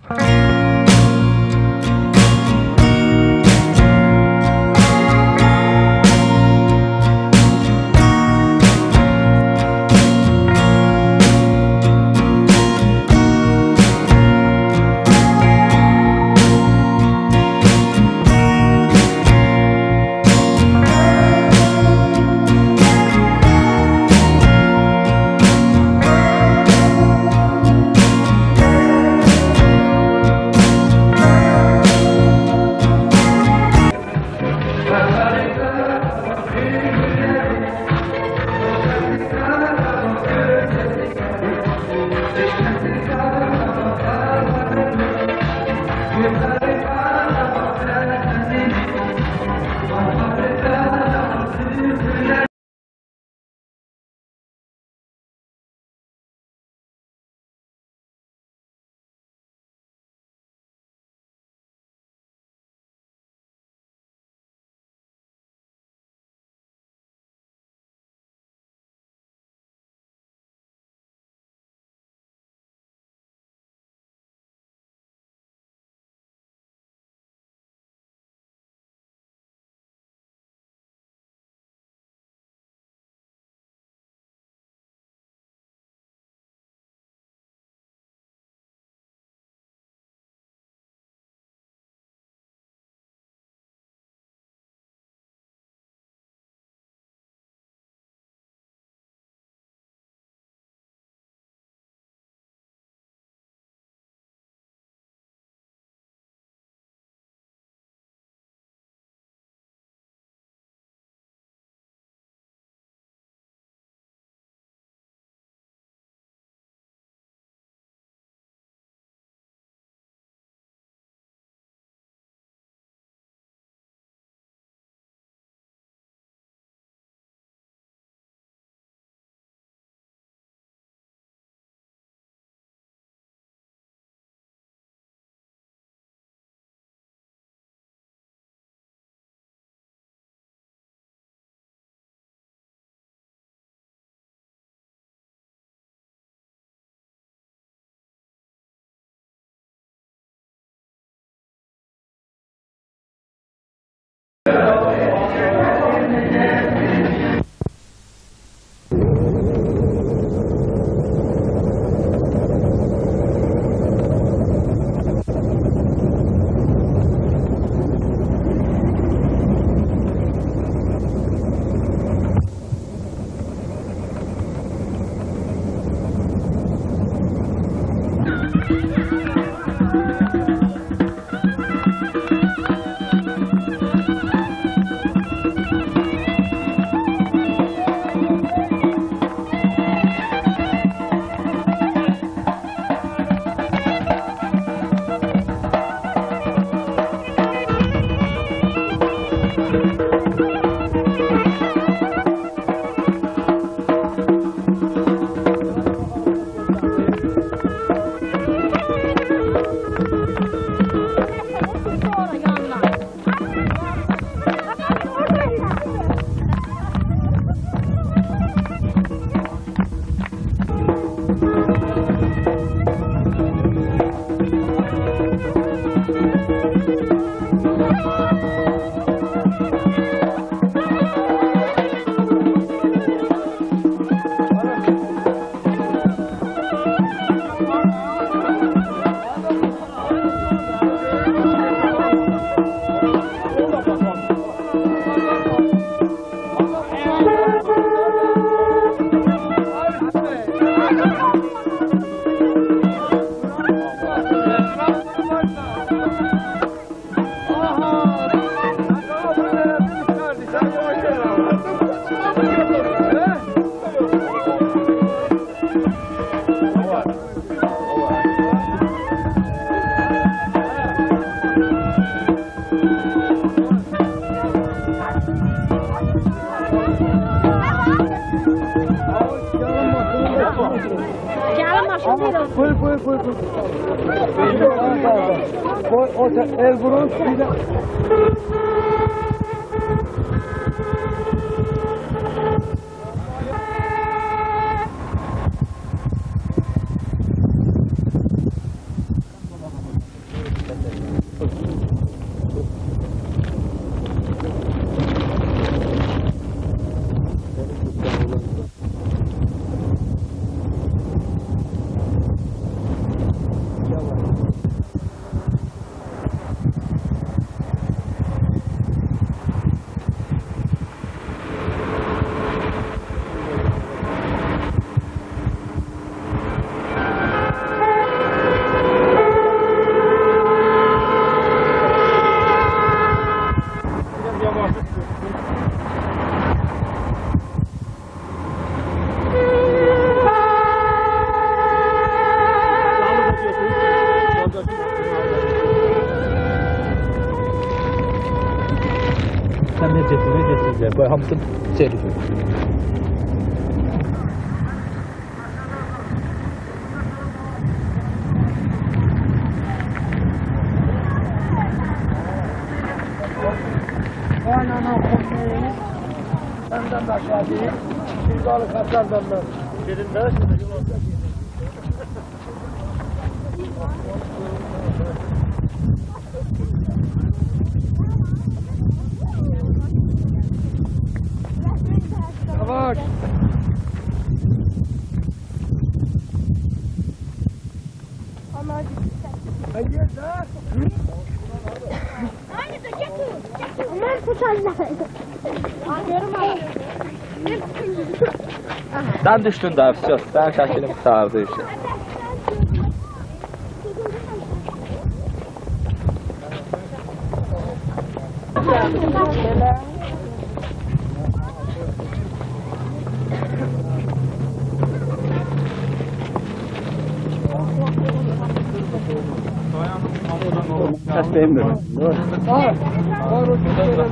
Koy. O el burun bir de... Sen ne getireceğim? Böyle hamsın şey düşüyor. Aynen o konuyu. Senden de aşağı değil. Bir balık atar benden. Dedim de yavaş. Hayır da. Ömer tutarlar. Sen düştün daha bir şey yok. Sen şaşırdım sağırdı işte. Ses beğenmiyorum. Var. Var o çocuklara.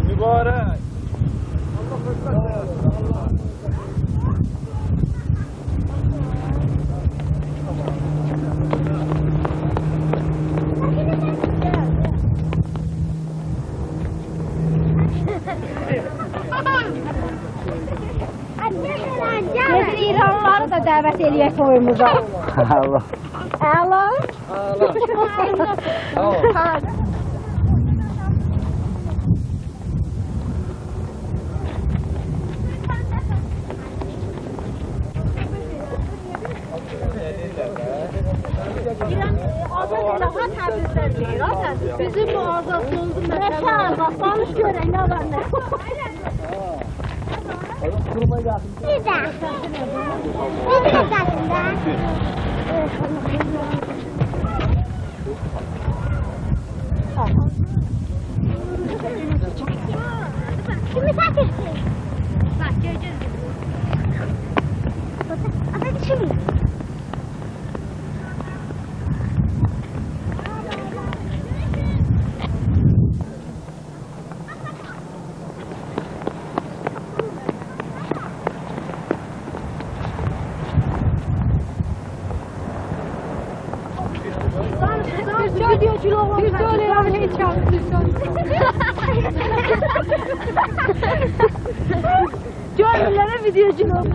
Mübarek. Nedir İranlıları da dəvət eləyək toyumuza. Allah. Əla. Tamam. Bizim bu azasımızın mesela bakalım görək nə var nə. Bir də. Bir də. Kimi takirsin? Bak göreceğiz. Hadi şimdi. Biz öyle yani hiç yapmıyoruz. Gönüllere videoculuk.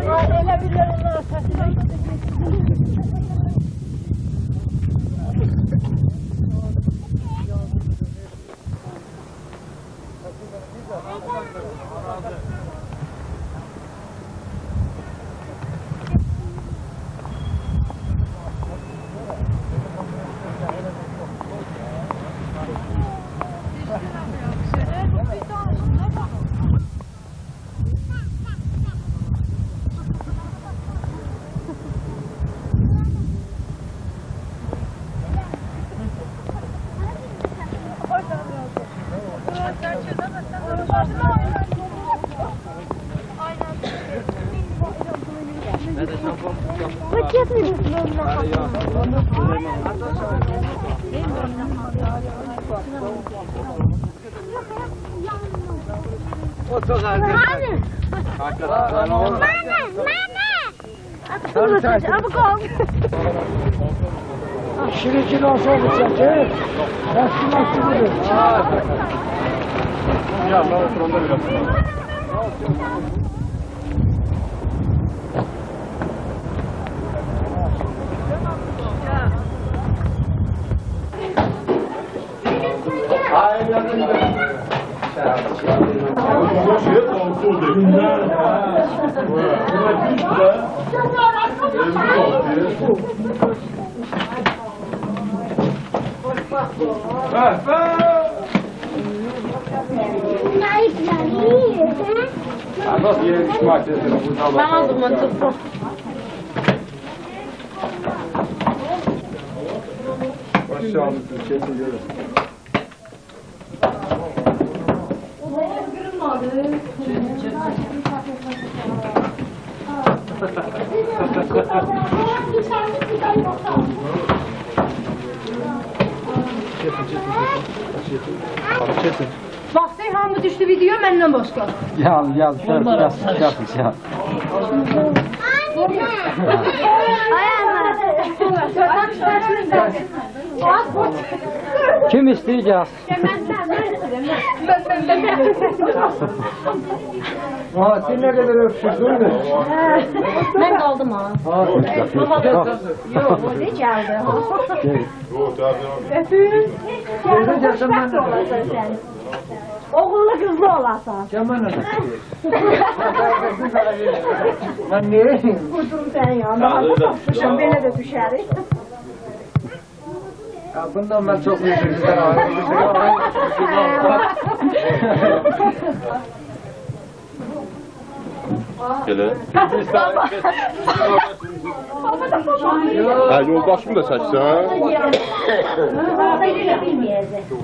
Elə bilirəm onlar səsini. O çok arkadaşlar. Şirin olsa olacak. Nasıl budur? Ya Allah oturanda biraz. Ben aldım mantıklı. Aşağı kesin görürüz. Bak Seyhan mı düştü video benden başka. Gel şöyle. Kim isteyecek? Sen ne kadar öpüşürsün mü? Ben kaldım ha. Yok, ne geldi? Teyze gelsen ben de. Oğullu kızlı olasan. Kemal ne? Ben niye? Kuzum sen ya. Daha bu topuşan böyle de düşeriz. Ya bundan ben çok üzüldüm. Gele. Ha yoldaşım da saçsa.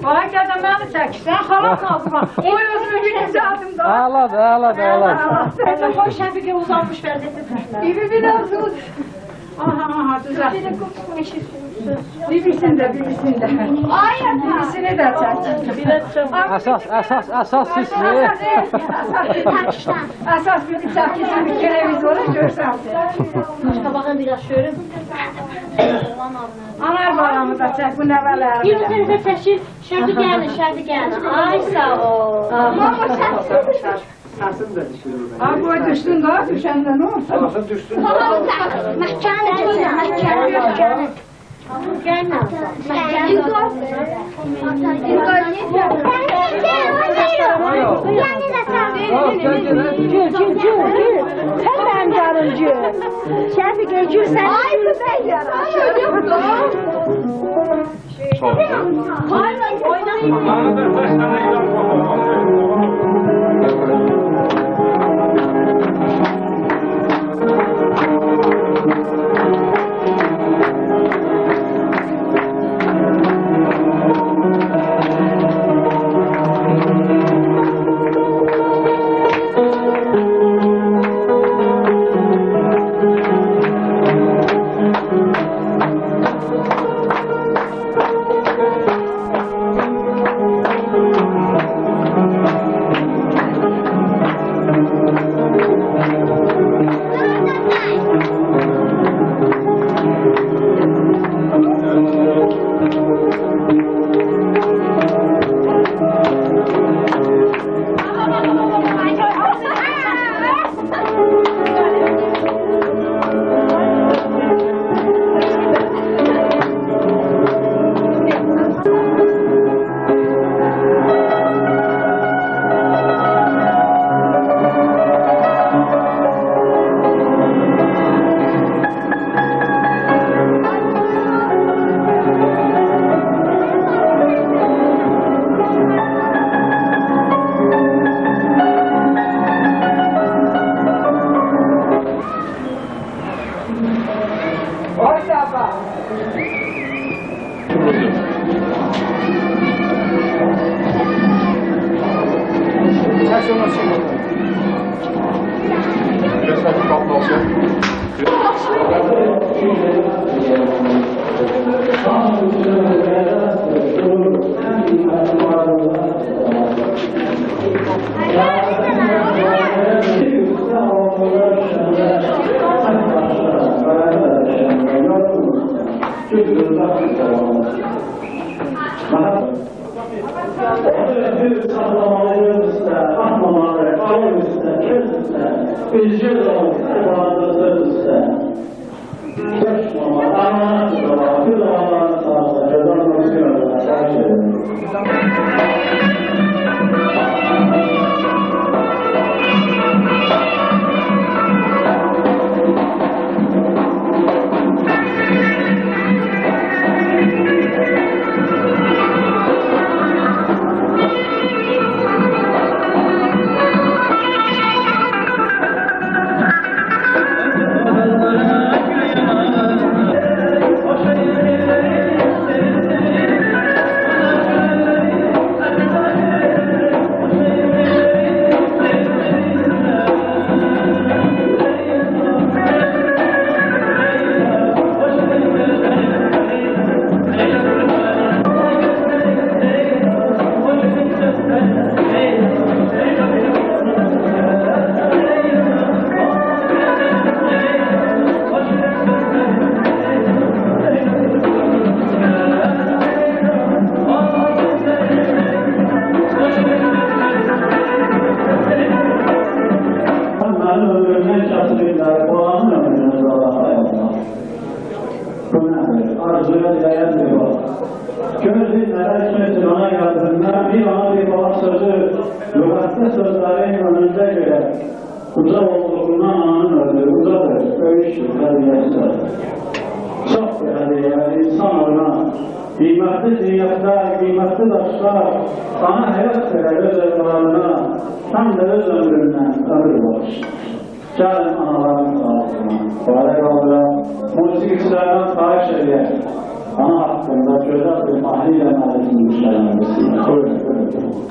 Bana gelden beni çek. Sen halam kaldı bak. O özümü günümüzü altımda. Ağladı. Sen de hoş bir uzanmış vaziyette düşme. Gibi biraz uz. Aha düzel. Birisinde. Ay birisini de çek. Esas siz. Asas bir çekilsin bir televizyona görselsin. Bakın biraz şöyle. Anar bağlamı da çek bu neveler. Bir tane teşhir. Şurada geldi. Ay sağ ol. Abi o düştün daha düşenden ne olsun? Nasıl düştün? Sen benim canımcı. Şefik Gül sen. Ay bu ben yaram. Çək ona çıxma. Biraz hafif kaplı olsun. Arzuya dayanmıyor. Gözlükler içmesi ona yazdığında bir ana bir baba sözü lügatte sözlerin önünde göre uzak olduğundan anın öldü, uzadır, övüştür, hadiyesi. Çok hadiye, insan olma, kıymetli dünyada, kıymetli taşlar, sana hayat verir öz evlarına, tam da öz ömründen ömür var. Gelin analarımız ağzına, fare kaldıran, musikçilerden sahip şeriye, ana hakkında güzel bir mahiyle maalesini müşahedesine. Buyurun, buyurun.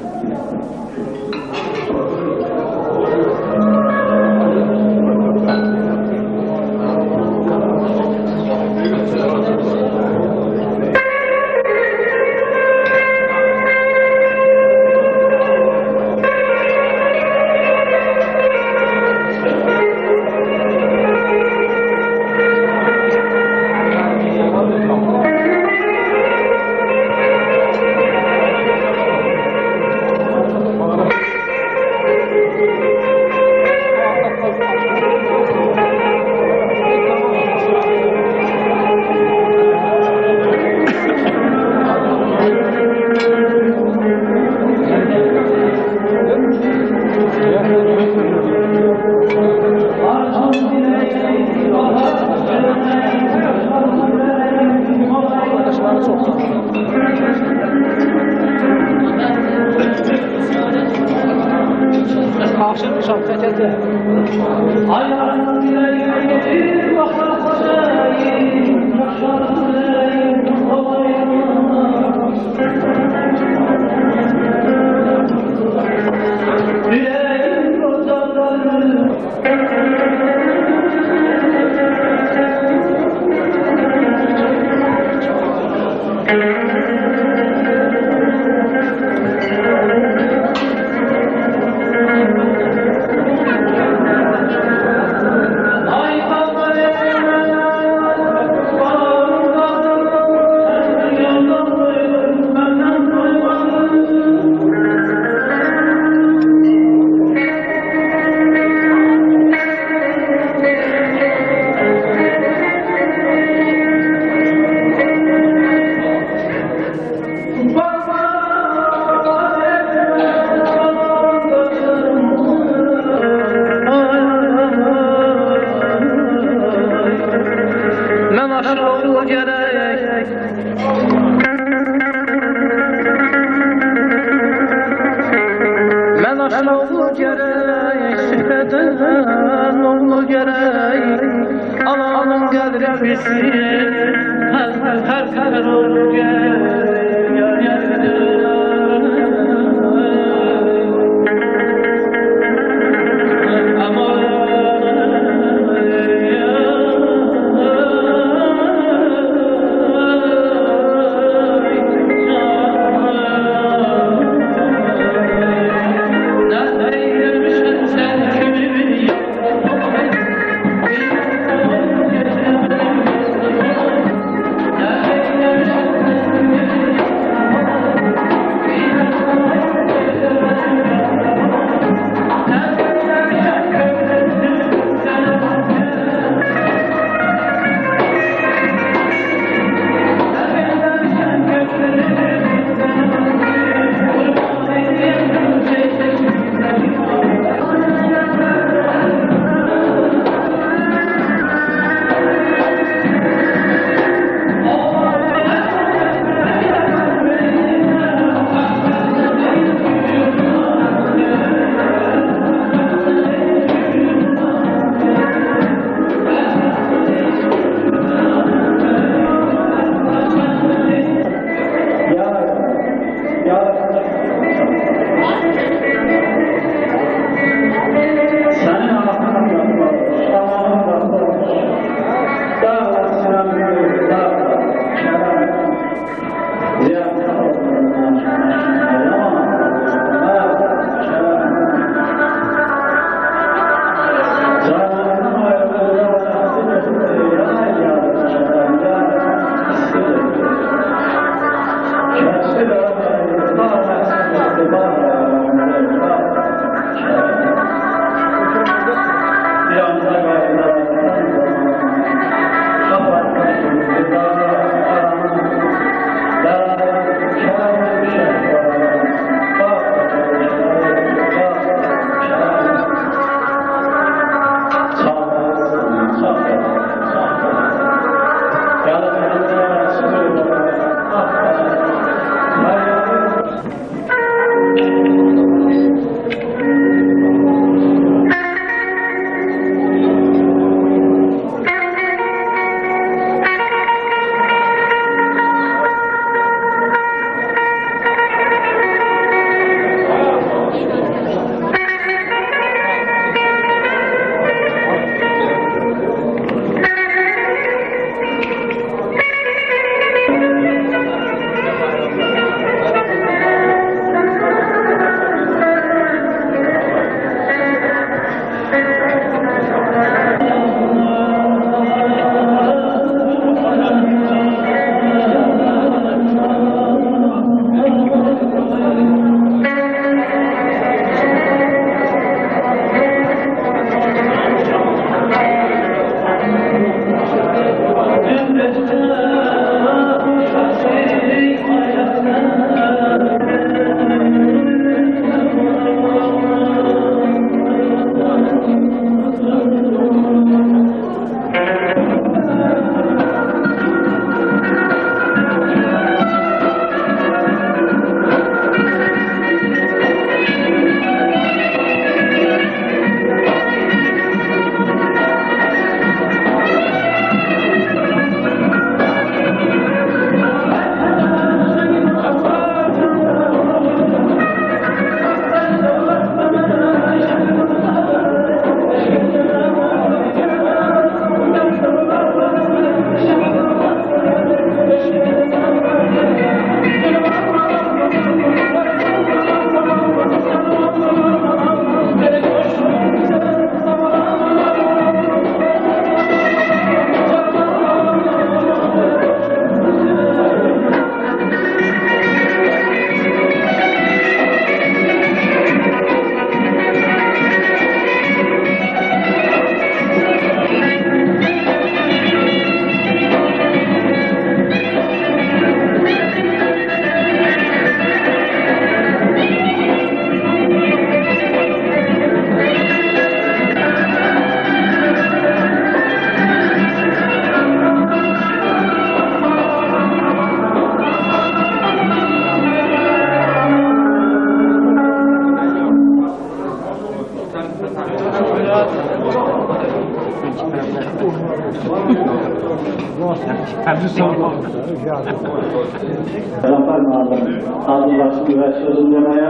Peygamber Nazım hazırlaştı ve sözümlemeye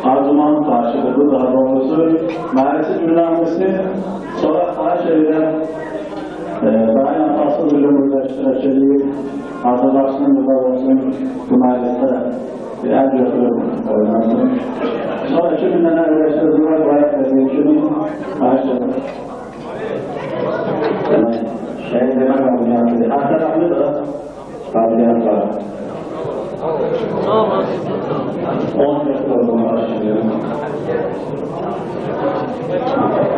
arzuman karşılığı daha doğrusu maalesef cümlemesi sonra her şeyden dayan asıl ürünleştireceği hazırlaştığın burada olsun bu maalesef bir el götürür oynasın. Sonra 2 günden evleştirdiler bayağı dediği için karşılığı. Şey demek olmayan her taraflı da tabiat var. 14 olduğunu başlıyorum.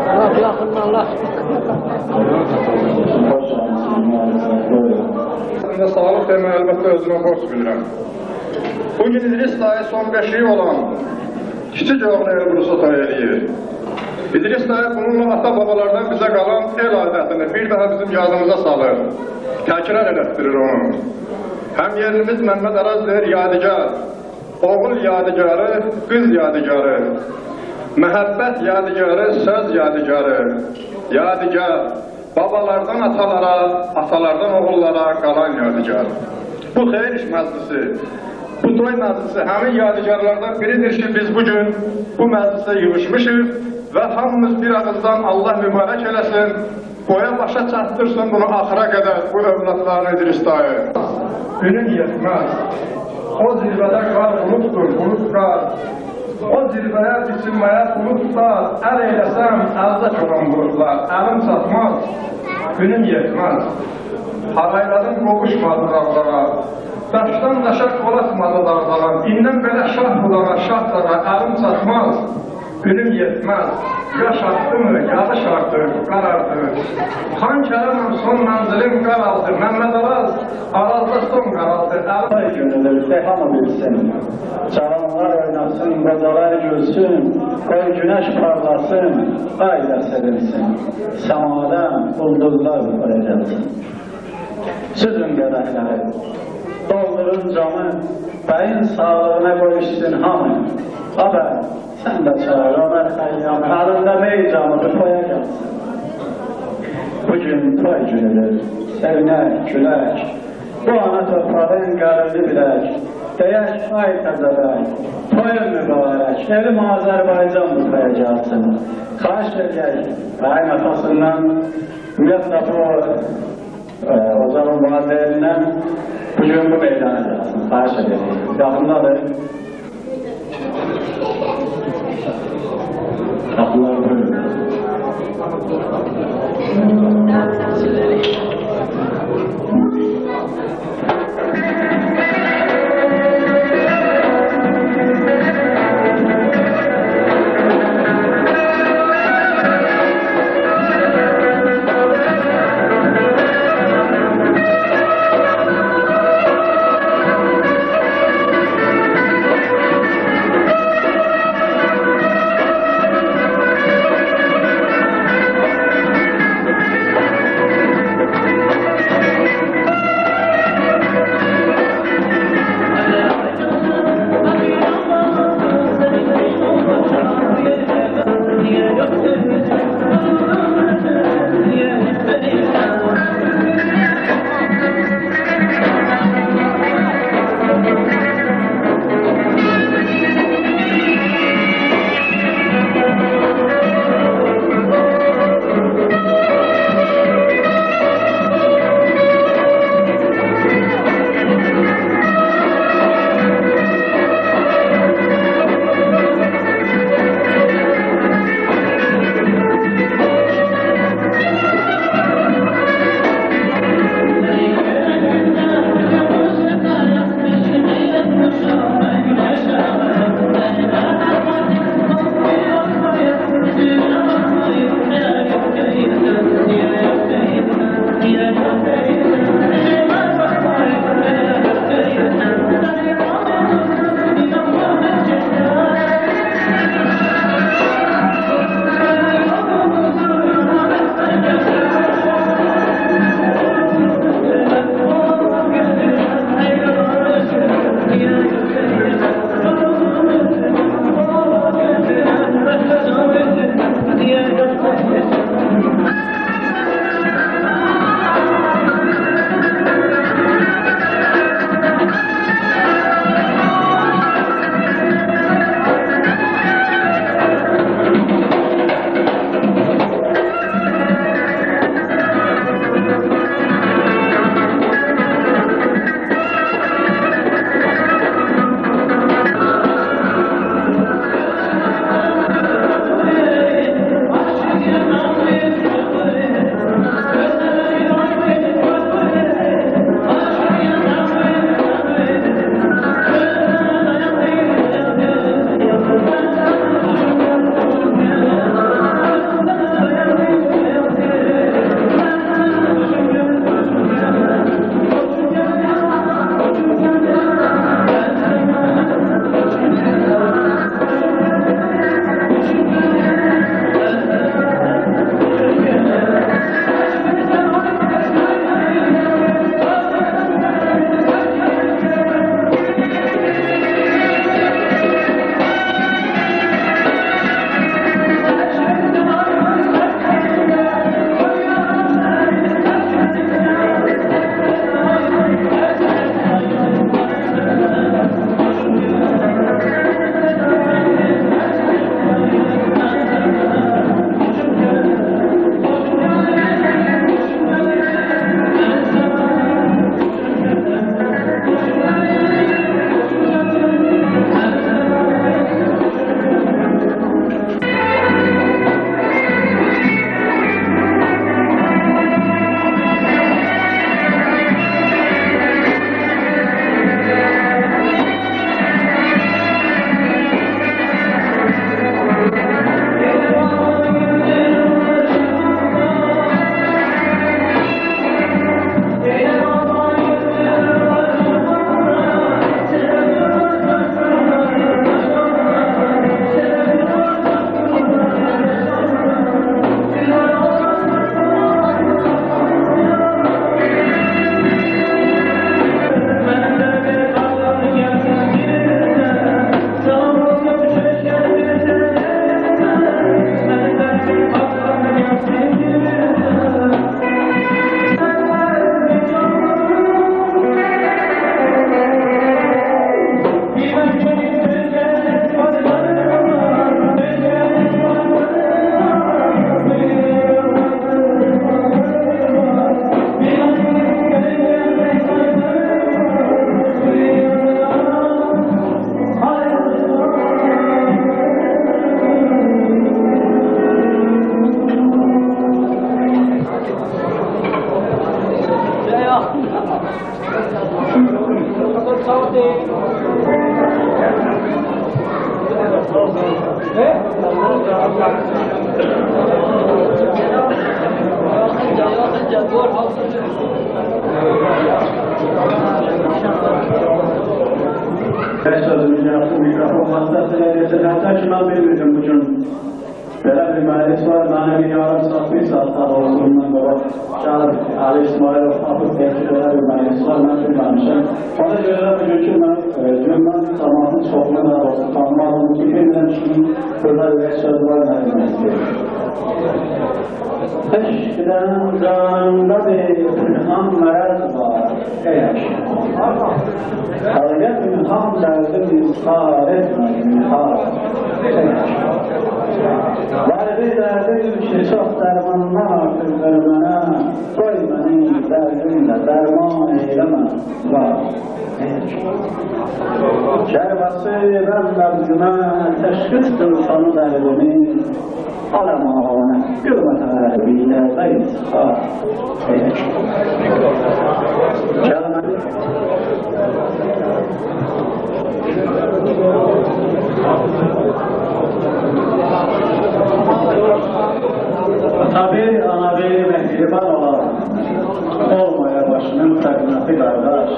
Allah yakın Allah. Hoş geldiniz. Maalesef böyle. Aslında sağlık deme elbette özüme borç bilirəm. Bugün İdris dayı son 5 il olan kiçik oğlu Elbrus'a tay eləyir. İdris dayı bununla ata babalardan bize kalan el adetini bir daha bizim yadımıza salır. Təkrar elətdirir onu. Hem yerimiz Mehmet Araz'dır yadigar. Oğul yadigarı, kız yadigarı. Məhəbbət yadigarı, söz yadigarı. Yadigar. Babalardan atalara, atalardan oğullara kalan yadigar. Bu xeyir iş məclisi. Bu toy məclisi həmin yadigarlardan biridir ki biz bugün bu məclisə yığışmışıq və hamımız bir ağızdan Allah mübarək eləsin, boya başa çatdırsın bunu axıra qədər bu övladlarını İdris dayı. Günün yetməz. O zirvədə qar bulutdur, bulut qar. O zirvəyə biçilməyə bulutlar, əl eyləsəm əldə çoxan bulutlar, əlim çatmaz, günüm yetməz. Harayladım qovuşmadı dağlara, daşdan daşa qolatmadı dağlara, indən belə şah bulağa, şah dağa, əlim çatmaz, günüm yetməz. Yaş arttı mı, yağış artır, qarardı. Xan Kəriməm son mənzilim qaraldı, Məmməd Araz, Arazda son qaraldı. Ay günüdür, hamı bilsin. Çağanlar oynasın, qocalar gülsün, qoy güneş parlasın, ay da sevinsin. Samadan ulduzlar qoyacaksın. Süzün qədəhləri, doldurun camı, bəyin sağlığına qoyuşsun hamı. Haber, sen de çağır, Ömer Xəyyam, əlində mey camını qoyacaksın. Bugün toy günüdür, sevinək, gülək, bu ana toprağın qəlini bilək, deyək ay təzəbək, toyun mübarək, evim Azərbaycan qoyacaksın. Xahiş edək, bəyin atasından, ümumiyyətlə bu Ozan'ın valideynindən bugün bu meydana gəlsin, xahiş edək. Yaxındadır. Kapılar böyle. Sözümüzü yaptım, mikrofon vasıtasıyla hatta şundan bilmirdim bugün. Böyle bir meclis var, bana bir yarım saat, bir saat daha olsundan baba. Çağır, Ali İsmail Hafız belki böyle bir meclis var, ben bilmemişim. Ona göre bugünkü ben zamanın çoğunluğuna olsun, tanımadım ki bilmem şimdi burada bir söz var benim Eşkiden canımda bir pünhan merez var, ey aşkım. Kalya pünhan derdim izhar etmez mihar, ey aşkım. Derdi derdim ki çok dermanlar kırdır bana, koy beni derdimle derman eyleme var, ey aşkım. Kerbası ben derdime, teşkistır sonu derdimi, alamağına gülmete biledeyiz ha, ey aşkım. Gelme. Tabi ana bir mehriban olan olmaya başının takınatı kardeş.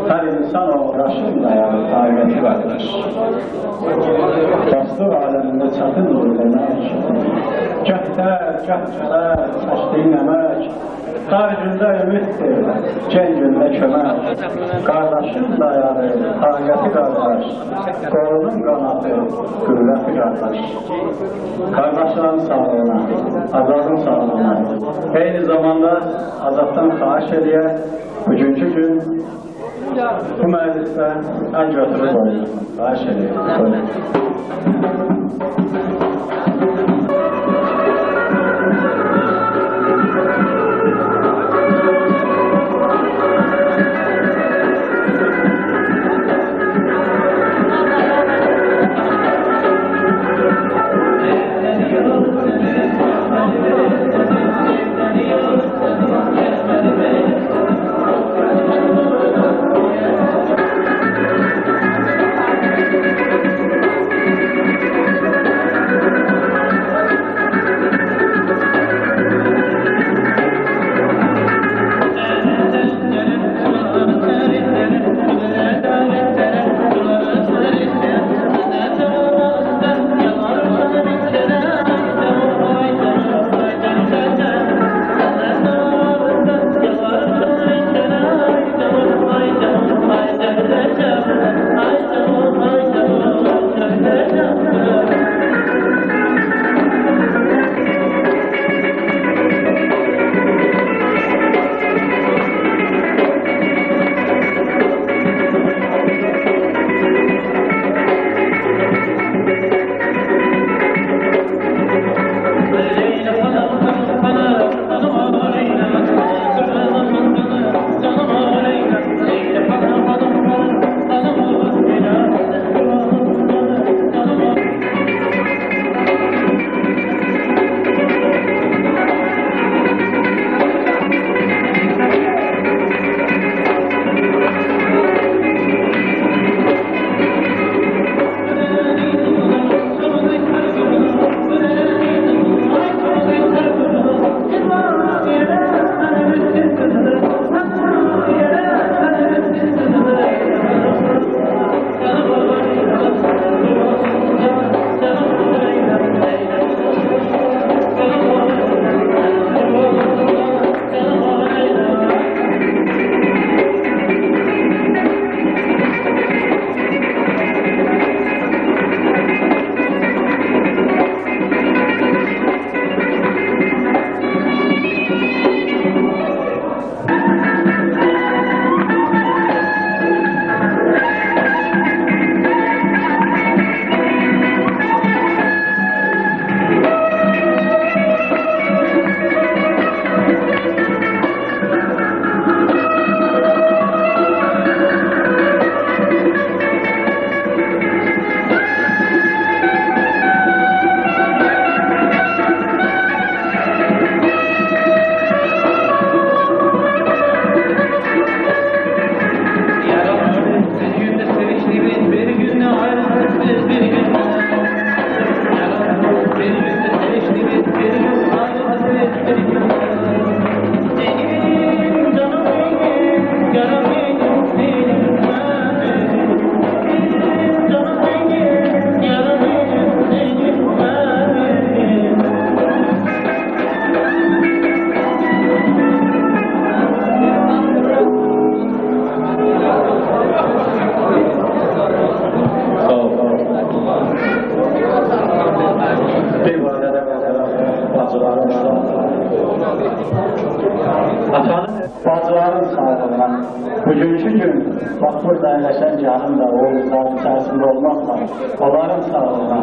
Her insan uğraşın da yani tariheti kardeş. Dastur aleminde çatın olur demek. Cəhdə, cəhcələr, çəkdiyin əmək, dar gündə ümitdir, gen gündə kömək. Qardaşın dayağı, taqəti qardaş, qolunun qanatı, qüvvəti qardaş. Qardaşların sağlığına, azadın sağlığına. Eyni zamanda azaddan xahiş edir, bugünkü gün bu məclisdə əl götürüb oyun. Xahiş edir. Atanın, bacıların sağlığına, bugünkü gün, bak burada əyləşən canım da Oğuzların içərisində olmaqla, onların sağlığına,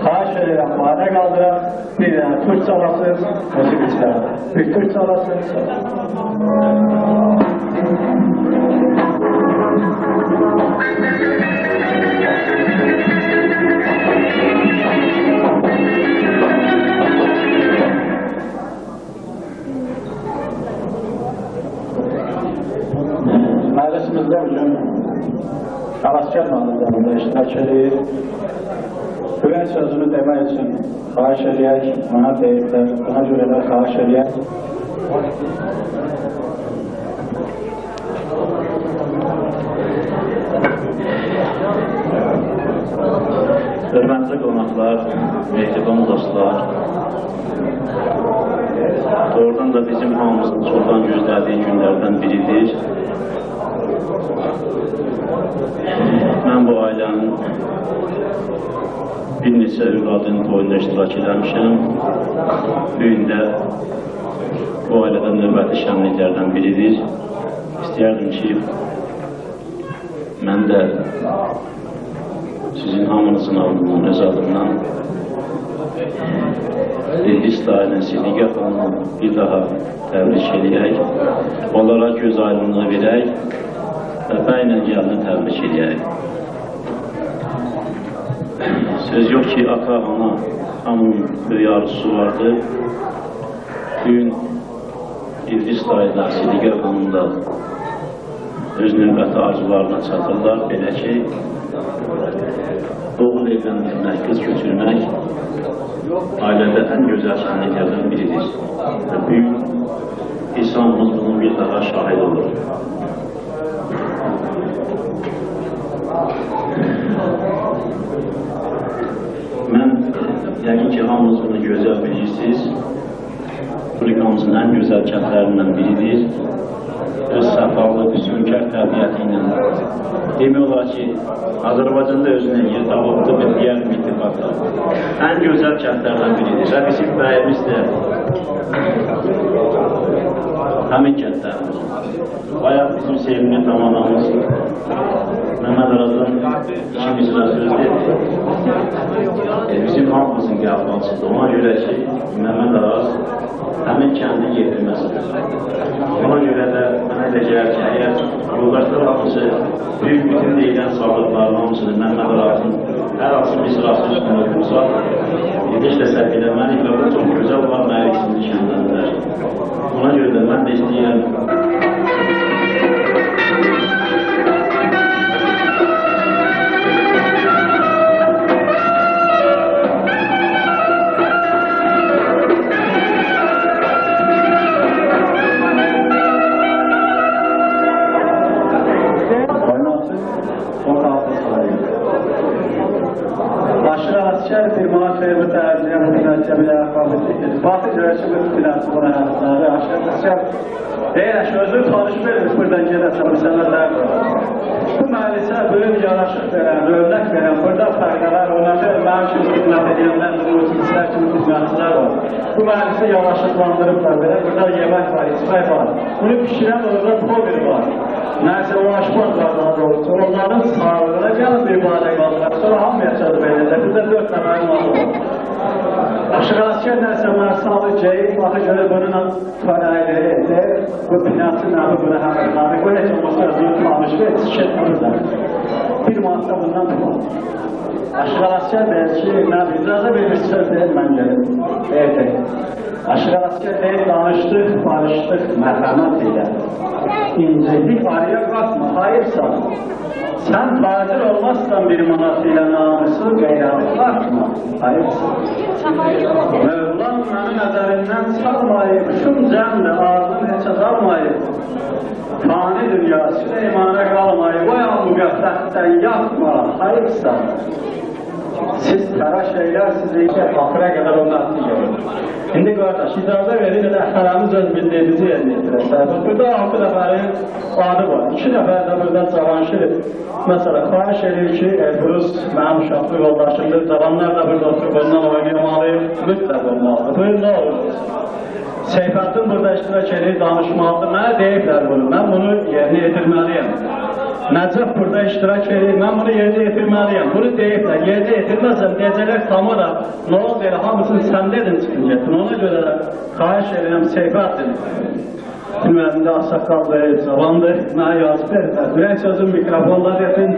xahiş edirəm, madə qaldıram, bir dənə Türk çalası, musiqiçilər, bir Türk çalası, məclisimizdə bugün Alaskar mahnılarında iştirak edir. Güvən sözünü demək üçün xahiş edək, ona deyirlər, buna görə də xahiş edək. Hörmətli qonaqlar, mehriban dostlar, doğrudan da bizim hamımızın çoxdan gözlədiyi günlərdən biridir. Mən bu ailənin bir neçə övladın toyunda iştirak eləmişəm. Bu gün də bu ailədən növbəti şənliklərdən biridir. İstəyərdim ki, mən də sizin hamınızın adından, öz adından İdris dayının Sidiqə xanımı bir daha təbrik edək, onlara göz aydınlığı verək və bəylə gəlini təbrik edək. Söz yox ki, ata, ana, hamının böyük arzusu vardı. Bugün İdris dayı da, Sidiqə xanım da öz növbəti arzularına çatırlar. Belə ki, oğul evləndirmək, qız götürmək ailədə ən gözəl şənliklərdən biridir. Və bugün İslamımız bunun bir daha şahid olur. Mən yəqin ki, hamınız bunu gözəl bilirsiniz. Respublikamızın ən gözəl kəndlərindən biridir. Öz səfalı, sünkər təbiəti ilə demək olar ki, Azərbaycanda özünə yer tapıbdı bir digər ittifaqda. Ən gözəl kəndlərdən biridir və bizim bəyimiz də həmin kəndlərimiz. Bayaq bizim sevimli tamanamız Məhəmməd Arazdan ikimizlə söz dedi. Bizim hamımızın qəbulçıdır. Ona görə ki, Məhəmməd Araz həmin kəndin yetirməsidir. Ona görə də mənə də gəlir ki, əgər yoldaşlar hamısı büyük bütün deyilən sağlıqların hamısını Məhəmməd Arazın hər hansı bir sırası üstündə otursa, heç də səhv eləməliyik və bu çox gözəl olan məliksimli kəndəndir. Ona görə də mən də istəyirəm. Bir muhasebe tercihen münasebeyle akabetidir. Bakı görüşümüz finansı buna yaptılar. Aşağıda eğer sözü tanışmayız buradan gelirse meseleler bu maalesef büyük yanaşık veren, örnek veren, burada faydalar olabilir. Ben şimdi hizmet edenler, mutluluklar için hizmetçiler var. Bu maalesef yanaşıklandırıplar. Burada yemek var, ismek var. Bunu pişiren orada program var. Neyse o aşmaz var daha doğrusu. Onların sağlığına gelin bir bağda kaldılar. Sonra ham yaşadı belirle. Bizde 4 neferin adı var. Aşırı asker neyse sağlığı ceyip, bakı göre bunun parayları eder. Bu finansın abi buna haberleri. Bu hiç olmazsa zırtmamış ve şişetmezler. Bir muhasebe bundan tutmalı. Aşırı asker belki nabizada bir söz değil bence. Evet. Aşırı asker değil, danıştık, barıştık, merhamet ile. İncillik araya kalkma, hayırsa. Sen tacir olmazsan bir manasıyla namusu gayranı kalkma, hayırsa. Mevlam benim nəzərindən salmayıb, şun cəmlə ağzını heç azalmayıb. Fani dünya Süleymana qalmayıb, o yan müqəffətdən yapma, hayırsa. Siz təraş eylərsiniz ki, axıra qədər onu atlayın. İndi qardaş, icazə verin, elə əxərəmiz öz bildiyimizi yerinə yetirəsək. Burada 6 nəfərin adı var. 2 nəfər də burada Cavanşir. Məsələn, xahiş edir ki, Elbrus mənim uşaqlı yoldaşımdır. Cavanlar da burada oturub ondan oynayamalı, mütləq olmalıdır. Buyur, nə olur? Seyfettin burada iştirak edip danışmalıdır. Mənə deyiblər bunu. Mən bunu yerinə yetirməliyəm. Nəcəf burada iştirak edib, mən bunu yerinə yetirməliyəm. Bunu deyiblər. Yerinə yetirməsəm, deyəcəklər Tamara, nə oldu elə hamısını sən dedin çıxın getdin. Ona görə də xahiş edirəm Seyfettin. Bilməyəmdə ağsaqqaldır, cavandır, mənə yazıb verirlər. Ürək sözün mikrofonlar desin,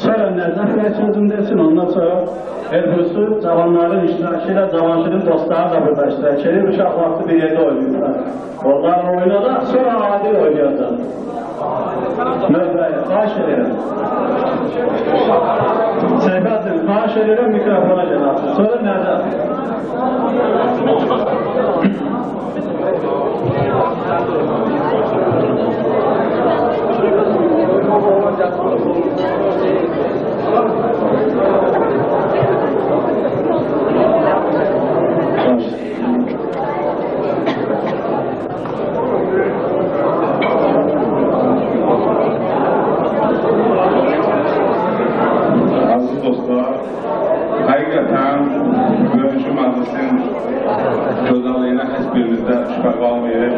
sonra Nəcəf ürək sözün desin, ondan sonra Elbrusu cavanların iştirakı ilə Cavanşirin dostları da burada iştirak edir. Uşaq vaxtı bir yerdə oynayırlar. Onlarla oynadaq, sonra adil oynayacaq. Növbəyə, xahiş edirəm. Seyfettin, xahiş edirəm mikrofona gələrsin. Sonra Nəcəf. Aziz dostlar, həqiqətən Böyükçü Məclisin gözəlliyinə heç birimizdə şübhə qalmayır.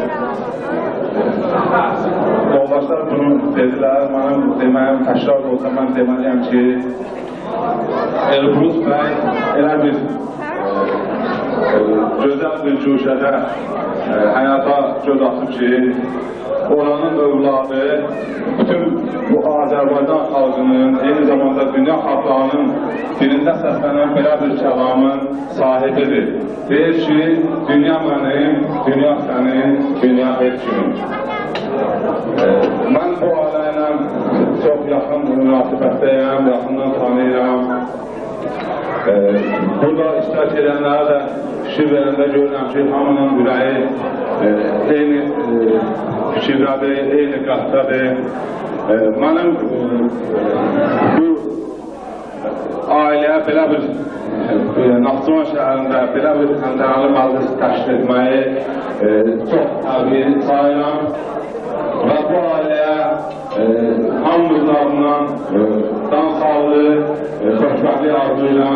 Yoldaşlar bunu dedilər, mənim deməyim təkrar olsa mən deməliyəm ki, Elbrus bəy elə bir gözəl bir cuşədə həyata göz atıb ki, oranın övladı bütün bu Azərbaycan xalqının, eyni zamanda dünya xalqlarının dilində səslənən belə bir kəlamın sahibidir. Deyir ki, dünya mənim, dünya sənin, dünya heç kimin. Mən bu ailə ilə çox yaxın münasibətdəyəm, yaxından tanıyıram. Burada iştirak edənlərə də fikir verəndə görürəm ki, hamının ürəyi eyni fikirdədir, eyni qətdədir. Mənim bu ailəyə belə bir Naxçıvan şəhərində belə bir təntənəli məclis təşkil etməyi çox təbii sayıram və bu ailəyə hamımız adından can sağlığı, xoşbəxtlik arzuyla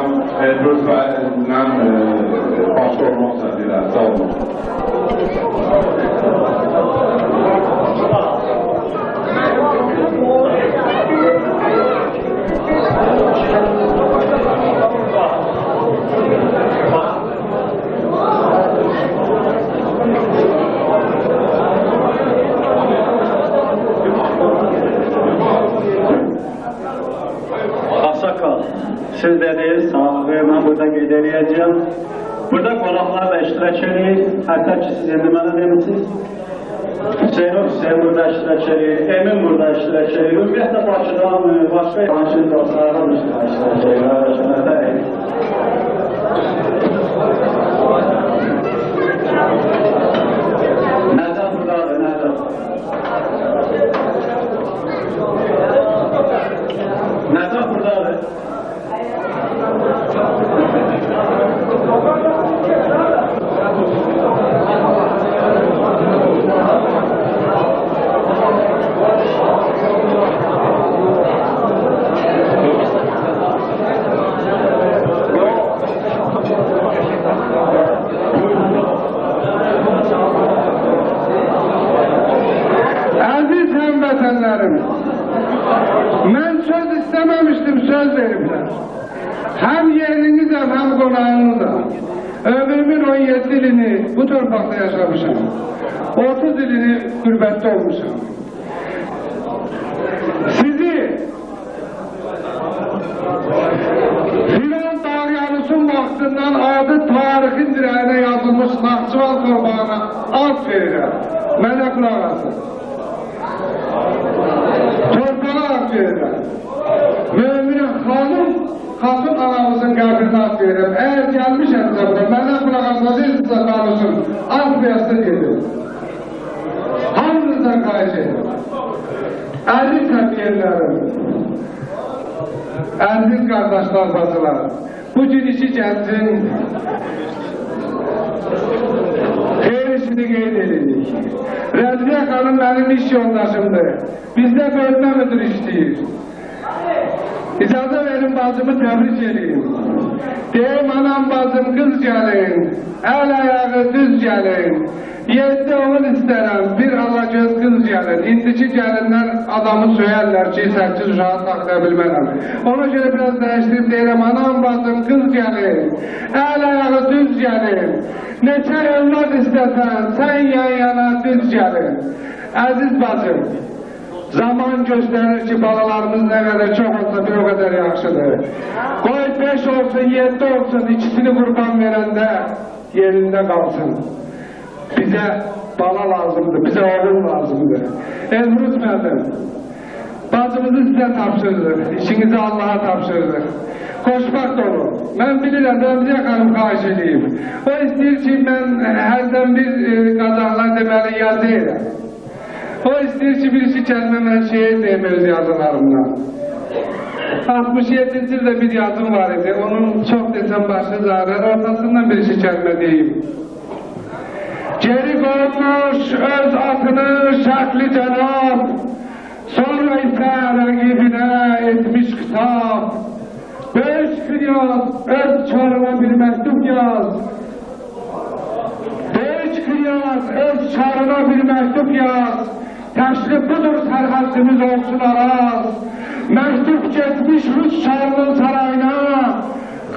Elbrus bəylə başda olmaq istəyirlər. Sağ olun. Siz dediniz, sağlığı mən burada qeyd edəcəm. Burada qonaqlar da iştirak edir. Hətta ki, siz indi mənə demişsiniz. Hüseyin burada iştirak edir, Emin burada iştirak edir. Ümumiyyətlə Bakıdan, başqa yabancı dostlardan iştirak edir. Nədən buradadır, nədən? Nədən buradadır? Aziz həmvətənlərim, mən söz istememiştim, söz veriblər. Hem yerinizəm, hem qonağınızam. Ömrümün 17 ilini bu torpaqda yaşamışam. 30 ilini qürbətdə olmuşam. Sizi Filan Dağyalısun vaxtından adı tarixin dirəyinə yazılmış Naxçıvan torpağına ad verirəm. Mənə qulaq asın. Torpağa ad verirəm. Möminə xanım, Xatun anamızın qəbrinə ad verirəm. Əgər gəlmişəmsə bura, mənə qulaq asasınızsa danışın, ad versin gedir. Hamınızdan xahiş edir. Əziz həmyerlərim, əziz qardaşlar, bacılar, bu gün işi gəncin xeyir işini qeyd edirik. Rəziyə xanım mənim iş yoldaşımdır. Bizdə bölmə müdür işləyir. İcazə verin bacımı təbrik edeyim. Deyim anam bacım qız gəlin, əl ayağı düz gəlin. 7 oğul istərəm, bir alacağız qız gəlin. İndiki gəlinlər adamı söyərlər ki, 8 uşağı saxlaya bilmərəm. Ona görə biraz dəyişdirib deyirəm, anam bacım qız gəlin, əl ayağı düz gəlin. Neçə evlad istəsən, sən yan yana düz gəlin. Əziz bacım, zaman göstərir ki, balalarımız nə qədər çox olsa bir o qədər yaxşıdır. Qoy 5 olsun, 7 olsun, ikisini qurban verəndə yerində qalsın. Bizə bala lazımdır, bizə oğul lazımdır. Elbrus müəllim, bacımızı sizə tapşırırıq, işinizi Allaha tapşırırıq. Xoşbəxt olun. Mən bilirəm, Rəmziyə xanım xahiş edeyim. O istəyir ki, mən hərdən bir qazaqlar deməli yazı edirəm. O istəyir ki, bir-iki kəlmə mən şeir deyim öz yazılarımdan. 67-ci ildə bir yazım var idi, onun çox desəm başı zarır, ortasından bir-iki kəlmə deyim. Geri qoymuş öz atını şərtli cənab, sonra isə rəqibinə etmiş xitab. Böyük Kıryaz, öz çarına bir məktub yaz. Böyük Kıryaz, öz çarına bir məktub yaz. Təşrif budur, sərhəddimiz olsun araz. Məktub getmiş Rus çarının sarayına.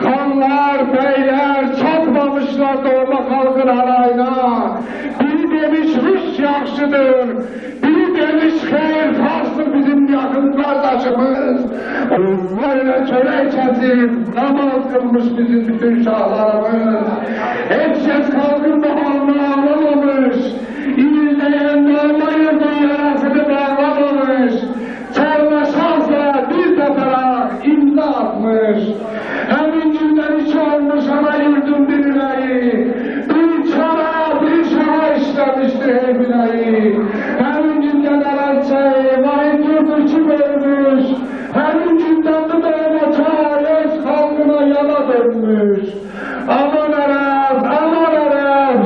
Xanlar, beyler çatmamışlar doğma xalqın harayına. Biri demiş Rus yaxşıdır, biri demiş xeyr farsdır bizim yakın kardeşimiz. Böyle çörek kesip namaz kılmış bizim bütün şahlarımız. Hepsiz kalkın da halına ağlamamış. İnleyen dağlayırdı yarasını bağlamamış. Çarlaşarsa bir sefere imza atmış. Hemin günden hiç olmuş ana yurdun bir yüreği. Bir çara bir şaha işlemiştir hep yüreği. Hemin günden arançayı vahit yurdu kim ölmüş. Hemin günden bu doğma çağır öz halkına yana dönmüş. Aman Araz, aman Araz,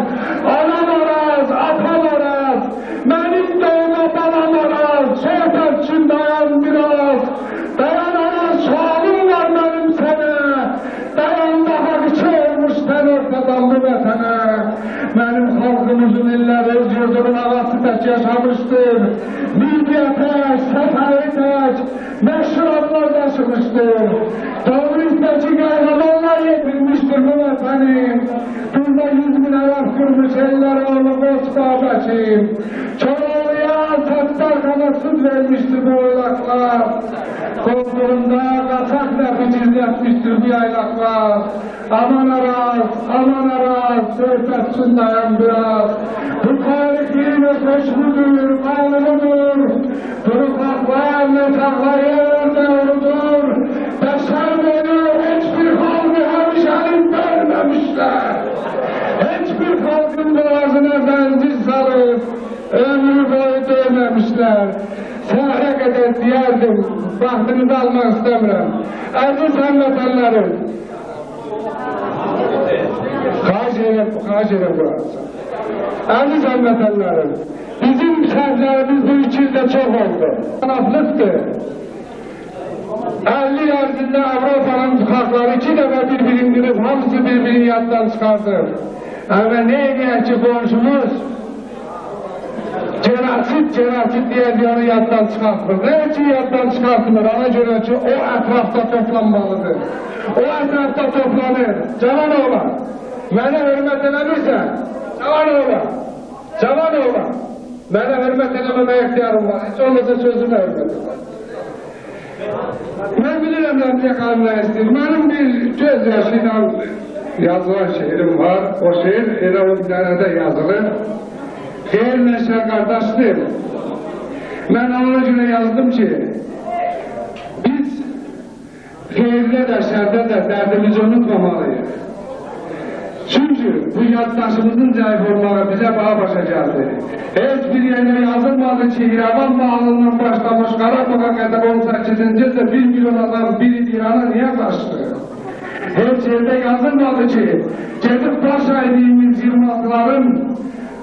anan Araz, atan Araz. Benim doğma babam Araz, sohbet için dayan biraz. Dayan Araz, sualım var benim sana. Dayan daha kısa olmuş sen ortadan bu vatana. Benim halkımızın iller öz yurdumun havası tek yaşamıştır. Milliyete, seferi tek, meşhur adlar taşımıştır. Doğruysa kahramanlar yetilmiştir bu vatanım. Burada 100.000 Arap kurmuş eller oğlu Bozkağ'daki. Çorlu'ya Sattar kanatsız vermiştir bu oylaklar. Koltuğunda kaçak nefis izletmiştir bu yaylaklar. Aman Araz, söhbetsin dayan biraz. Bu tarihi ve koşmudur, kanlıdır. Durukaklar ne saklayır doğrudur. Beşer boyu hiçbir halkı hemşerim görmemişler. Hiçbir halkın boğazına benzin salıp ömrü boyu dövmemişler. Sahre kadar diyerdim, vaktinizi almak istemiyorum. Aziz hamletenlerim, Xahiş ederim burası. Aziz hamletenlerim, bizim şəhərlərimiz bu 2 ildə çox oldu. Tanaflıqdır. 50 ərzində Avropanın xalqları 2 dəfə bir-birini qırıb, hamısı bir-birini yaddan çıxardır. Ama ne edəyək ki, qonşumuz genosid deyəndə onu yaddan çıxartmır. Ne için yaddan çıxartmır? Ona görə ki, o ətrafda toplanmalıdır. O ətrafda toplanır. Cavan oğlan, mənə hörmət eləmirsən, cavan oğlan, mənə hörmət eləməmə ixtiyarım var. Heç olmasa sözümə hörmət eləmir. Mən bilirəm Rəmziyə xanım nə istəyir. Mənim bir göz yaşı ilə yazılan şeirim var. O şeir elə o dənədə yazılır. Xeyr nəşər qardaşdır. Mən ona görə yazdım ki, biz xeyirdə də, şərdə də dərdimizi unutmamalıyıq. Çünkü bu yaddaşımızın zayıf olmağı bize bağa başa geldi. Hiçbir yerine yazılmadı ki, İrəvan bağlılığından başlamış Qarabağ'a kadar 18. ildə 1 milyon adam biri İran'a niye kaçtı? Hiç yerde yazılmadı ki, gedib baş aydığımız Yılmazların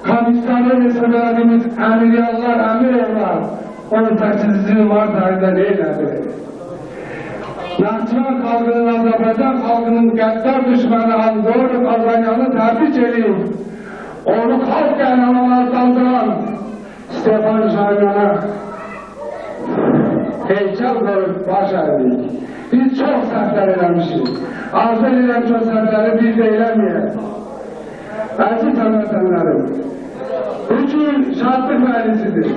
komisarı resimlerimiz Əmiryanlar, Əmirovlar 18. mart ayında neylədi? Naxçıvan xalqının, Azərbaycan xalqının qəddar düşməni Anzor Azərbaycanı təbrik edib. onu halk qəhrəmanlardan Stefan Şahinana heykəl qoyub baş əydik. Biz çox səhvlər eləmişik. Arzu edirəm ki, o səhvləri bir də eləməyək. Əziz həmvətənlərim, bugün şadlıq məclisidir.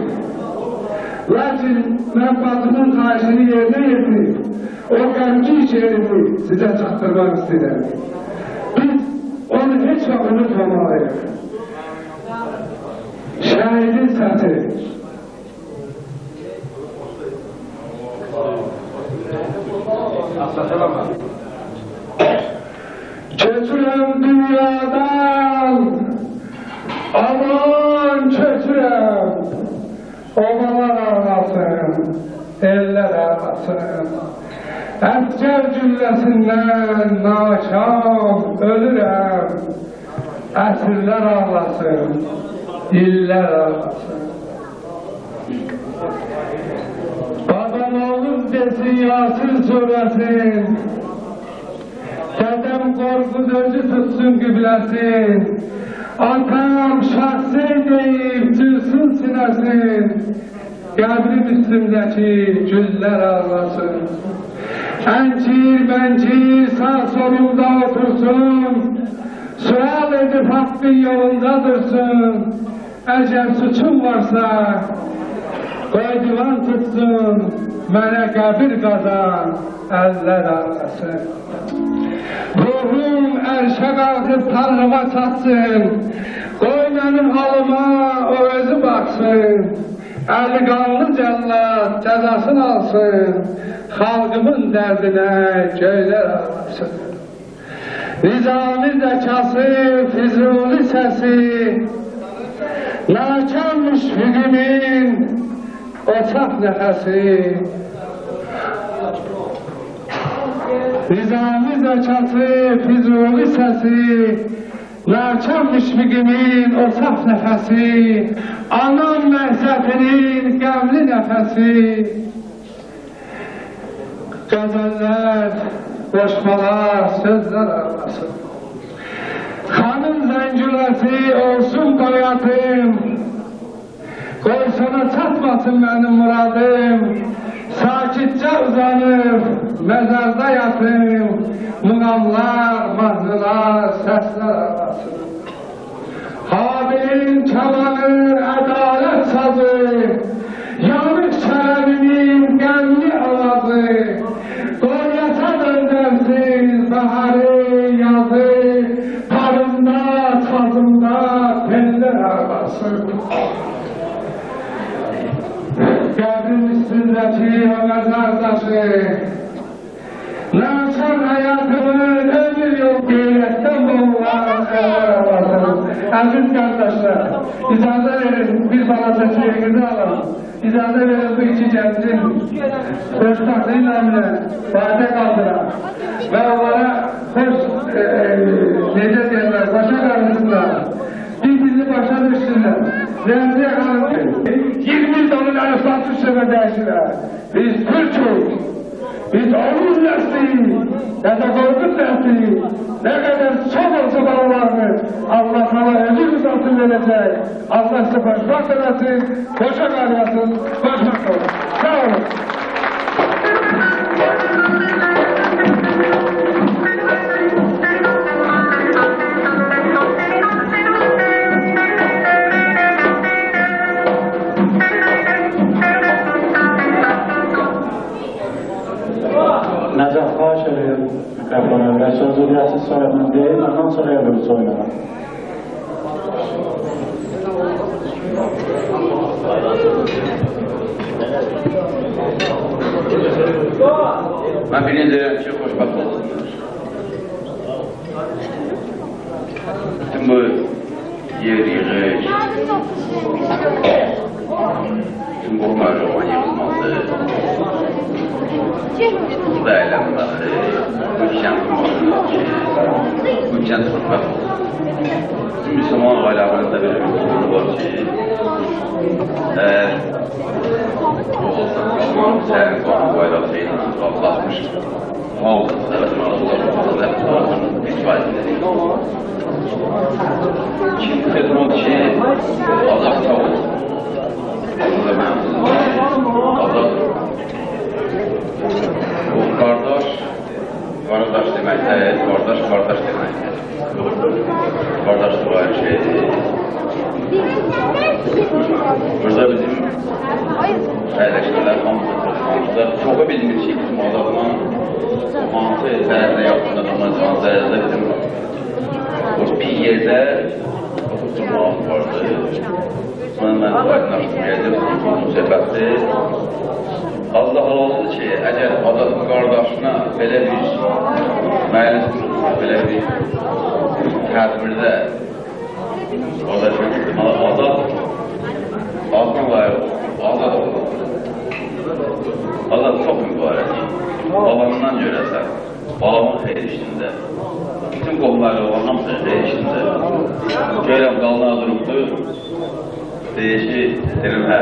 Lakin mən bacımın xahişini yerinə yetirib, o qəmgin şeirimi sizə çatdırmaq istəyirəm. Biz onu heç vaxt unutmamalıyıq. Şəhidin səsi. Keçirəm dünyadan, aman keçirəm, obalar ağlasın, eller ağlasın. Əskər gülləsindən naşam ölürəm, əsrlər ağlasın, illər ağlasın. Babam oğlum desin, Yasin söylesin, dedem korkuz özü tutsun güblesin, atam şahsi deyip cılsın sinesin, qəbrim üstümdəki güller ağlasın. Əncir, məncir sağ solumda otursun, sual edip hakkın yolunda dursun, əgər suçum varsa, qoy divan tutsun, mənə qəbir qazan, əllər ağlasın. Ruhum ərşə qalxıb Tanrıma çatsın, qoy mənim halıma o özü baxsın, əli qanlı cəllad cəzasını alsın, xalqımın dərdinə göylər ağlasın. Nizami zəkası, Füzuli səsi, nakam müşfiqimin oçaq nəfəsi. Nizami zəkası, Füzuli səsi, nakam müşfiqimin oçaq nəfəsi, anam məhzətinin qəmli nəfəsi. Qəzəllər, qoşmalar, sözlər ağlasın. Xanım zəngüləsi olsun qoyatım, qoy sana çatmasın mənim muradım, sakitcə uzanıb məzarda yatım, muğamlar, mahnılar, səslər ağlasın. Habilin kamanı, ədalət sazı, yanıq şərəbinin qəmli avazı, qoy yata döndərsin baharı, yazı, tarımda, sazımda teller ağlasın. Qəbrin üstündəki o məzar daşı, naçar həyatımın ömür yol qeyrətdən boğular ağlasın. Əziz qardaşlar, icazə verin, bir balaca şeirinizi alın. İcazə verin bu iki gəncin xoşbaxtlığı naminə vədə qaldırar və onlara xoş, necə deyirlər, başa qarşısınlar, bir-birini başa düşsünlər. Rəmziyə qalın ki, 20 il onun əlifası üstəmə dəyişirlər. Biz Türk'ük, biz Oğuz nəsliyik, ya da Qorqud nəsliyik. Ne kadar çok olsa balalarını Allah sana özü rızasını verecek. Allah size başmak eylesin, boşa karyasın, başmak olun. Sağ olun. Necaf xahiş ediyorum mikrofonu ve sözü riyasiz soyadını değil, ondan sonra öbür soyadını. Ben birini deyirəm ki, xoşbaxt olsunlar. Bütün bu yer yığış, bütün bu marjovan yığılması, burada eğlenməsi, bu kənd tutması, bu kənd xoşbaxt olsun. Bütün Müslüman ailələrində bir ümid var ki, bu olsa qalma, Sənin qanı bayrağı ilə qalqlaşmış. Halkın sərəfmanı da ispat edilir. Kim Pedro ki, Allah sağ olsun. Allah mənim Allah. Bu qardaş deməkdir, qardaş deməkdir. Qardaşlığı ayrı şeydir. Burada bizim əyləşmələr hamımızda çoxu bilmir ki, bizim adamla hansı zərərdə yaptığında durmacaq, zərərdə bizim bir yerdə oturtulmağım vardı. Sonra mən aydınlaşdım, gəldim, bu səbəbdir. Allah olsun ki, əgər adamın qardaşına belə bir məyəlis qurulsa, belə bir tədbirdə azad azdan layıq olur, azad olur. Allah çox mübarək. Balamından görəsən, balamın xeyr işində, bütün qohumları olan hamısı xeyr işində. Görəm qalına durubdur, deyişi dedim hə,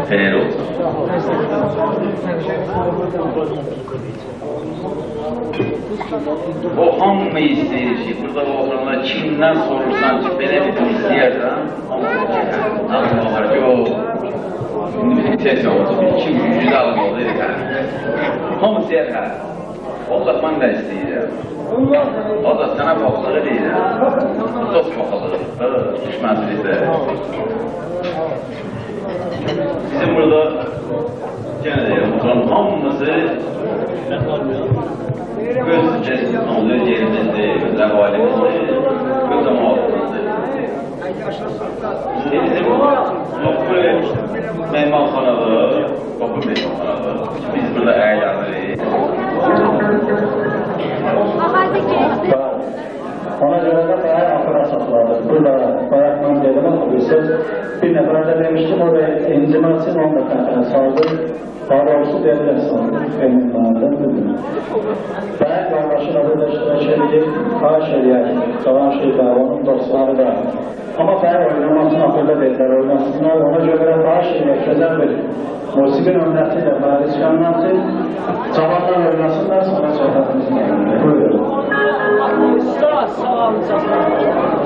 xeyr olsun. O hamı istəyir ki, burada oturanlar kimdən sorursan ki, belə bir tur istəyərsən, hamı var ki, o bütün sesiya olsun, 200 almalı, hamı istəyər, hə, Allah mən də istəyirəm. O da sənə baxlığı deyirəm, dost baxlığı, düşmənsilikdə. Bizim burada, yenə deyirəm, oturan hamımızı göz cəsdiqanlı yerimizdir, göz əvalimizdir, göz əmalımızdır. Bizim Qapı meymanxanadır, biz burada əyləniriz. Ona göre de bayağı aparat sakladı. Burada bayağı ben dedim ama bir nefer de demiştim oraya inzimasyon 10 dakika saldı. Daha doğrusu devlet saldı. Benim vardı dedim. Ben kardeşine burada iştirak şeriat, kalan şey var, onun dostları da. Ama ben oynamasını akılda dediler, oynasınlar. Ona göre daha şeriat, güzel bir musikin öndesiyle Paris Şanlısı sabahdan oynasınlar, sonra sohbetimizi geldi. Buyurun. Sağ olun. Canım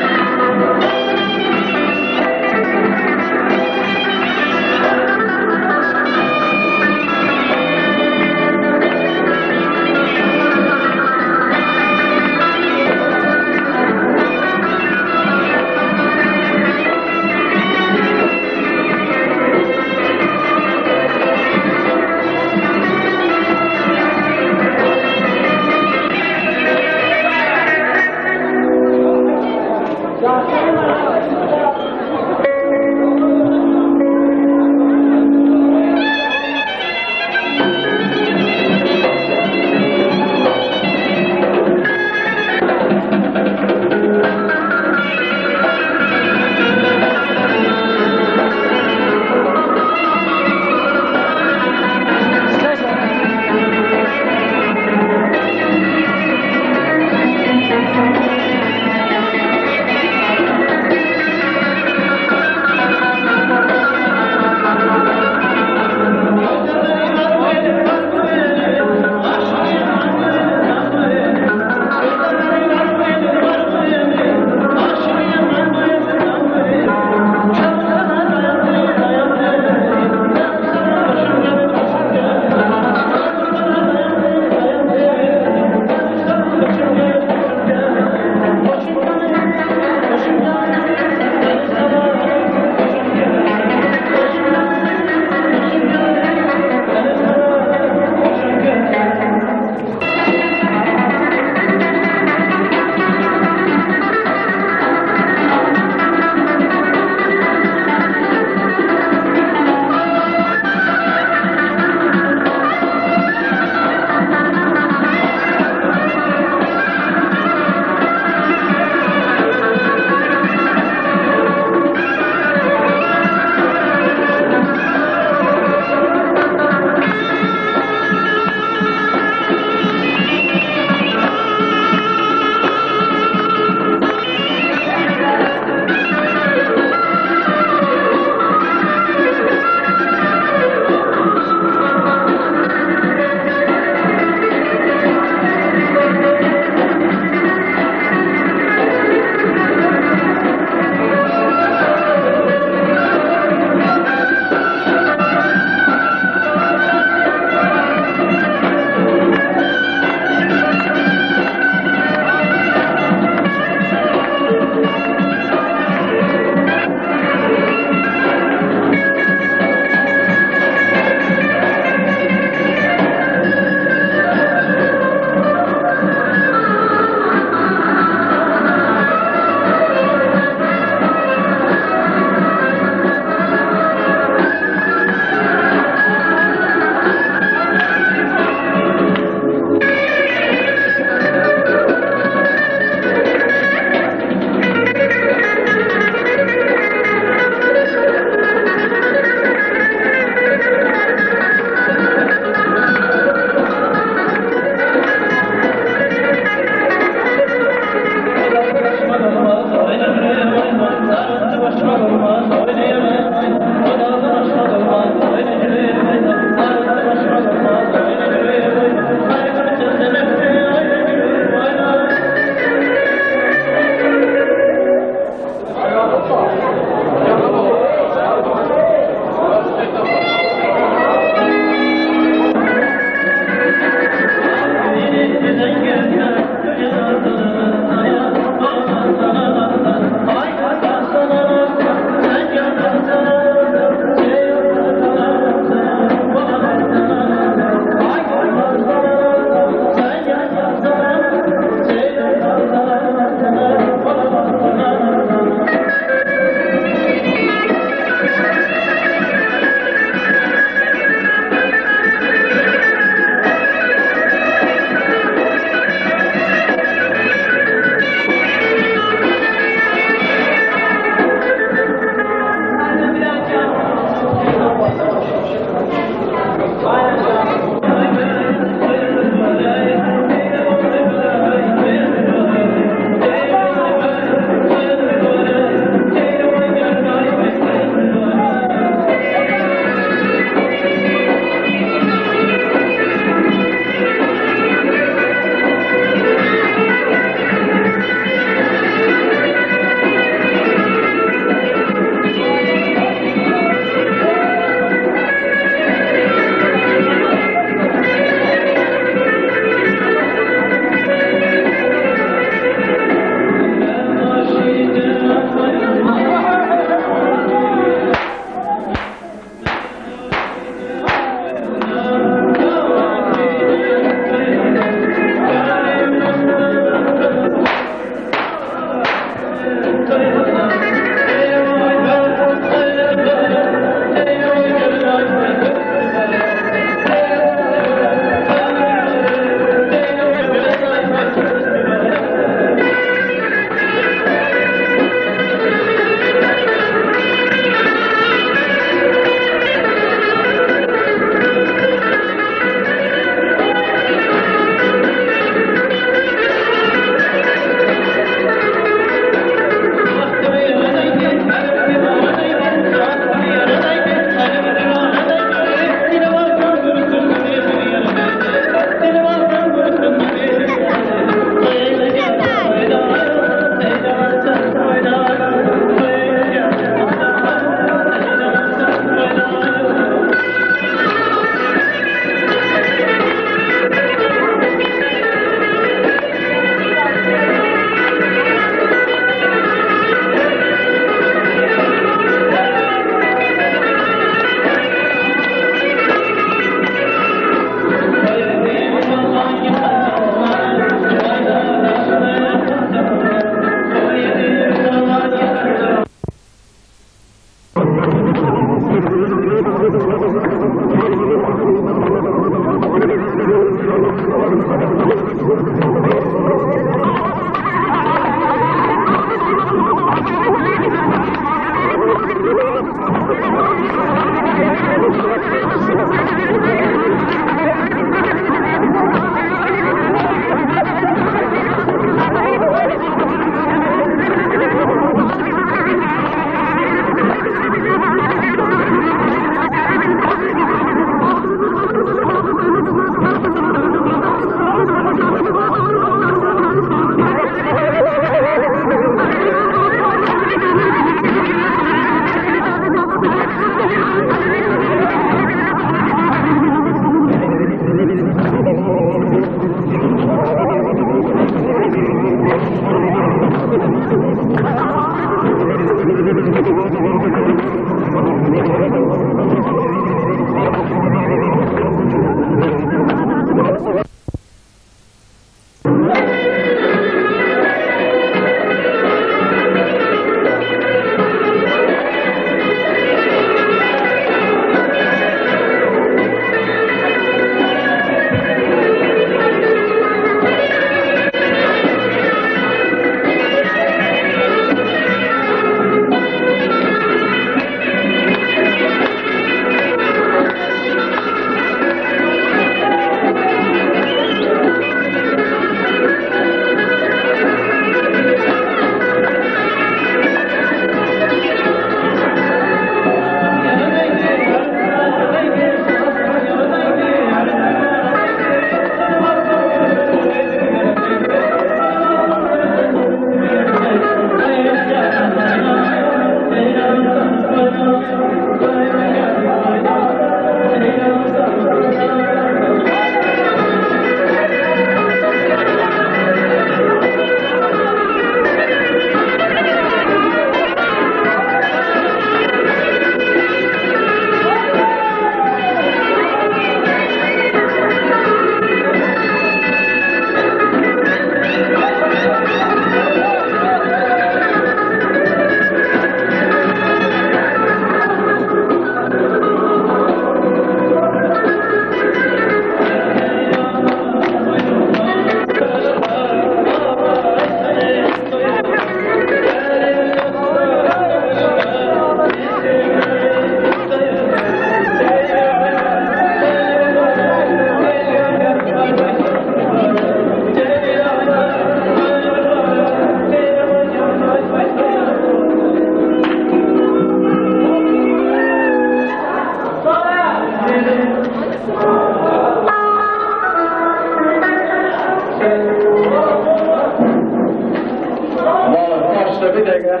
Başta bir dakika.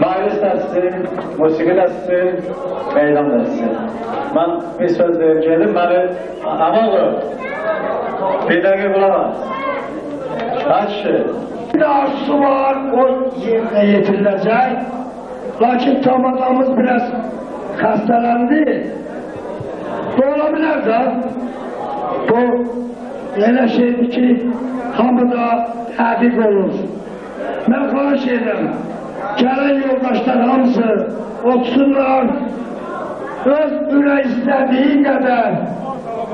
Meclis dəstəsi, musiqi dəstəsi, meydan dəstəsi. Mən bir söz deyim gedim, beni Amalı, bir dəqiqə qulaq as. Kaçı? Bir de arzusu var, o yerine getirilecek. Lakin tam adamımız biraz hastalendi. Bu olabilir de. Bu öyle şeydi ki hamıda tədqiq olur. Ben xahiş ederim. Gelen yoldaşlar hamısı otursunlar. Öz ürək istediği kadar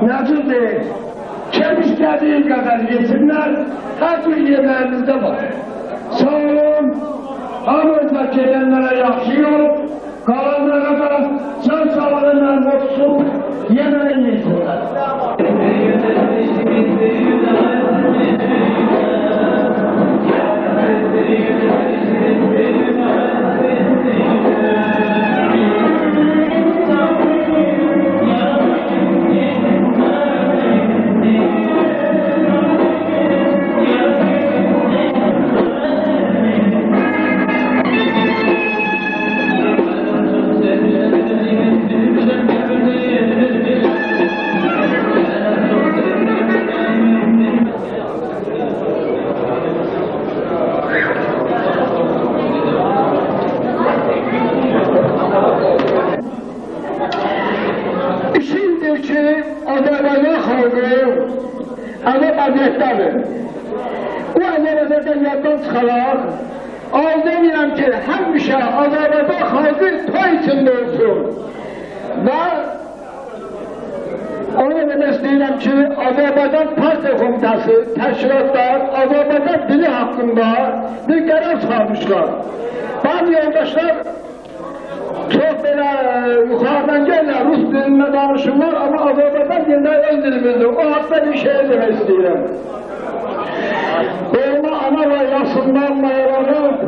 necildir? Kim istediği kadar yesinler. Her türlü yemeğimizde var. Sağ olun. Hamıza gelenlere yaxşı yol. Kalanlara da can sağlığına mutsun. Yemeğini yesinler. İşindir ki, Azərbaycan xalqı ana vəziyyətdədir. Bu Azərbaycan yaddan çıxaraq, arzu edirəm ki, həmişə Azərbaycan xalqı toy içində olsun. Və onu demək istəyirəm ki, Azərbaycan Partiya Komitəsi, təşkilatlar Azərbaycan dili haqqında bir qərar çıxarmışlar. Bazı yoldaşlar çok böyle yukarıdan gelirler, Rus dilinde danışırlar ama Azerbaycan dilinde öz dilimizdir. O hafta bir şey demek istiyorum. Doğma ana laylasından mayalanıp,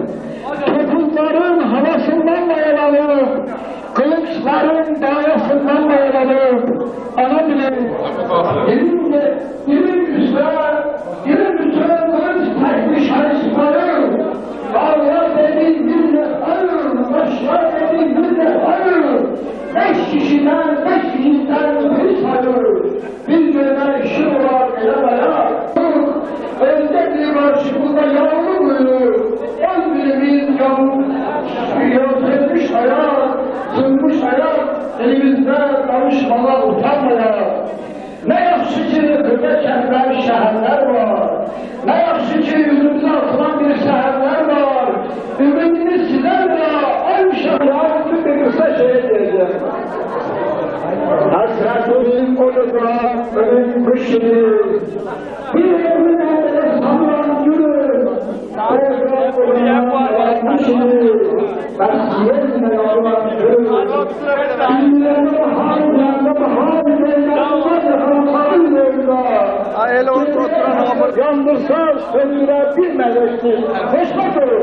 topuzların havasından mayalanıp, kılıçların dayasından mayalanıp, ana dilim, dilim üstüne kılıç takmış harçları, Allah dediğin dinle ayır, başlar dediğin dinle ayır. 5 kişiden 5 kişiden bir sayır. Bir göğe işi var elemaya. Önde bir karşımızda yağmur uyur. Öz birimiz yansıtmış ayak, sınmış ayak, elimizde danışmalar utanmaya. Ne yaxşı ki kırda kentler, şehirler var. Ne yaxşı ki yüzümüze atılan bir şehirler var. Ümidini siler de ay uşaklar bir kısa şey diyeceğim. Hasretin oluda ölüm kuşunu, bir ömrün elinde sallan yürür. Ağzına koyulan kuşunu, basiyetle yollar yürür. Dinlerine bahar Aile oturan hamur yandırsa söndürebilmezsin. Hoş bakın.